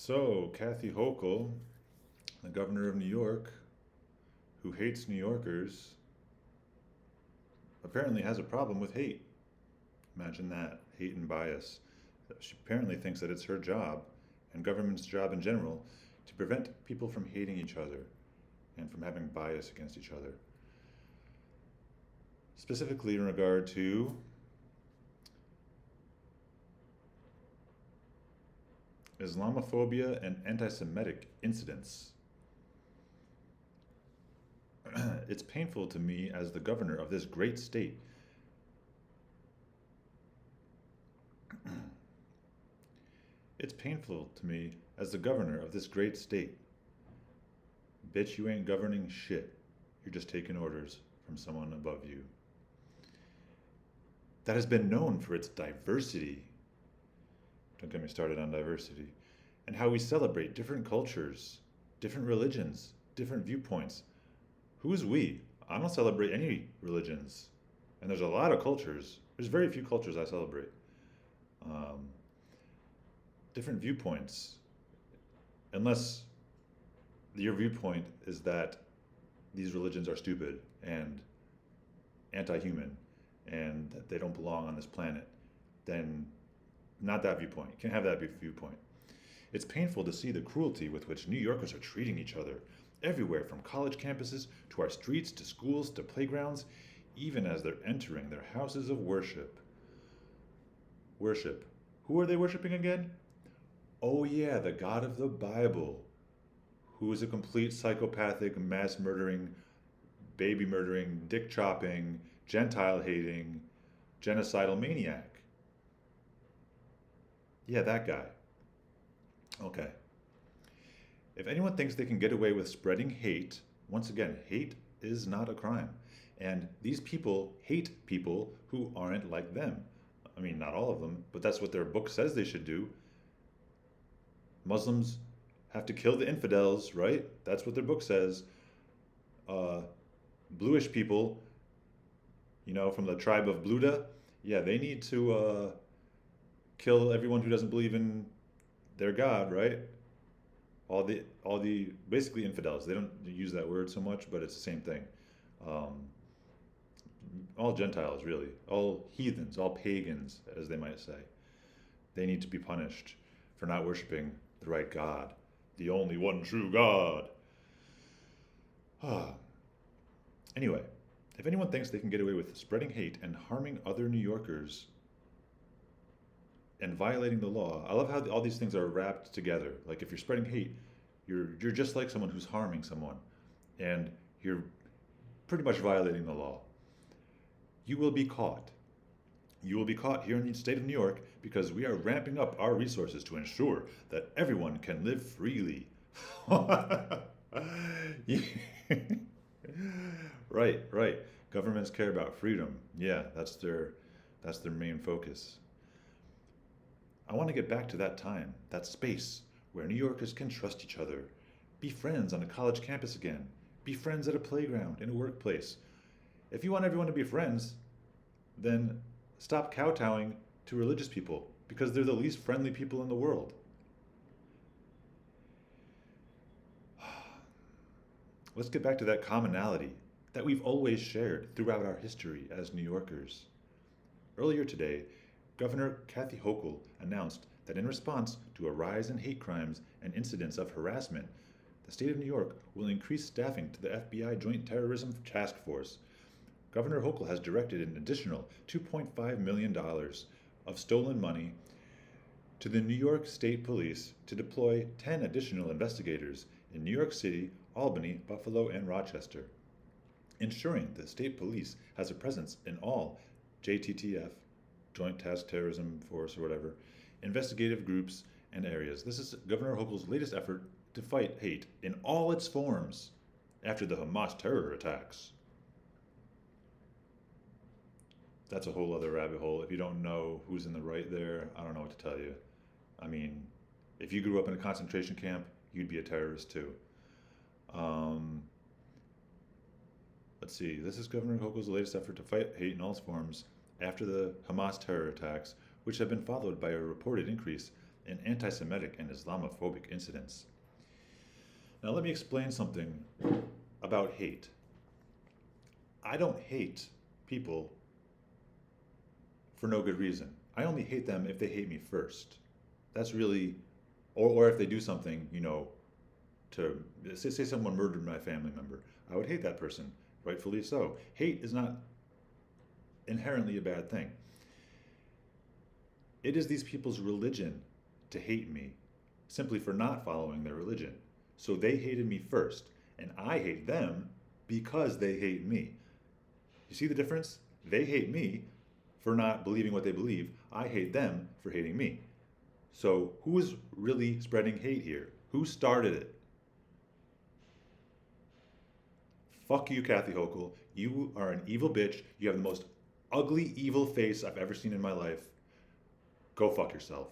So, Kathy Hochul, the governor of New York, who hates New Yorkers, apparently has a problem with hate. Imagine that, hate and bias. She apparently thinks that it's her job, and government's job in general, to prevent people from hating each other and from having bias against each other. Specifically in regard to Islamophobia and anti Semitic incidents. It's painful to me as the governor of this great state. It's painful to me as the governor of this great state. Bitch, you ain't governing shit. You're just taking orders from someone above you. That has been known for its diversity. Don't get me started on diversity. And how we celebrate different cultures, different religions, different viewpoints. Who's we? I don't celebrate any religions. And there's a lot of cultures. There's very few cultures I celebrate. Um, Different viewpoints. Unless your viewpoint is that these religions are stupid and anti-human and that they don't belong on this planet, then not that viewpoint. You can't have that viewpoint. It's painful to see the cruelty with which New Yorkers are treating each other, everywhere from college campuses to our streets to schools to playgrounds, even as they're entering their houses of worship. Worship. Who are they worshiping again? Oh, yeah, the God of the Bible, who is a complete psychopathic, mass murdering, baby murdering, dick chopping, Gentile hating, genocidal maniac. Yeah, that guy. Okay. If anyone thinks they can get away with spreading hate, once again, hate is not a crime. And these people hate people who aren't like them. I mean, not all of them, but that's what their book says they should do. Muslims have to kill the infidels, right? That's what their book says. Uh, Bluish people, from the tribe of Bluda, yeah, they need to kill everyone who doesn't believe in their God, right? All the basically infidels. They don't use that word so much, but it's the same thing. Um, all Gentiles, really, all heathens, all pagans, as they might say. They need to be punished for not worshiping the right God, the only one true God. Anyway, if anyone thinks they can get away with spreading hate and harming other New Yorkers and violating the law, I love how all these things are wrapped together. Like if you're spreading hate, you're just like someone who's harming someone, and you're pretty much violating the law. You will be caught. You will be caught here in the state of New York because we are ramping up our resources to ensure that everyone can live freely. Right, right. Governments care about freedom. Yeah, that's their main focus. I want to get back to that time, that space where New Yorkers can trust each other, be friends on a college campus again, be friends at a playground, in a workplace. If you want everyone to be friends, then stop kowtowing to religious people because they're the least friendly people in the world. Let's get back to that commonality that we've always shared throughout our history as New Yorkers. Earlier today, Governor Kathy Hochul announced that in response to a rise in hate crimes and incidents of harassment, the state of New York will increase staffing to the FBI Joint Terrorism Task Force. Governor Hochul has directed an additional $2.5 million of stolen money to the New York State Police to deploy 10 additional investigators in New York City, Albany, Buffalo, and Rochester, ensuring the state police has a presence in all JTTF, Joint Task Terrorism Force or whatever, investigative groups and areas. This is Governor Hochul's latest effort to fight hate in all its forms after the Hamas terror attacks. That's a whole other rabbit hole. If you don't know who's in the right there, I don't know what to tell you. I mean, if you grew up in a concentration camp, you'd be a terrorist too. Um, let's see. This is Governor Hochul's latest effort to fight hate in all its forms after the Hamas terror attacks, which have been followed by a reported increase in anti Semitic and Islamophobic incidents. Now, let me explain something about hate. I don't hate people for no good reason. I only hate them if they hate me first. That's really, or if they do something, to say someone murdered my family member. I would hate that person, rightfully so. Hate is not inherently a bad thing. It is these people's religion to hate me simply for not following their religion. So they hated me first, and I hate them because they hate me. You see the difference? They hate me for not believing what they believe. I hate them for hating me. So who is really spreading hate here? Who started it? Fuck you, Kathy Hochul. You are an evil bitch. You have the most ugly, evil face I've ever seen in my life. Go fuck yourself.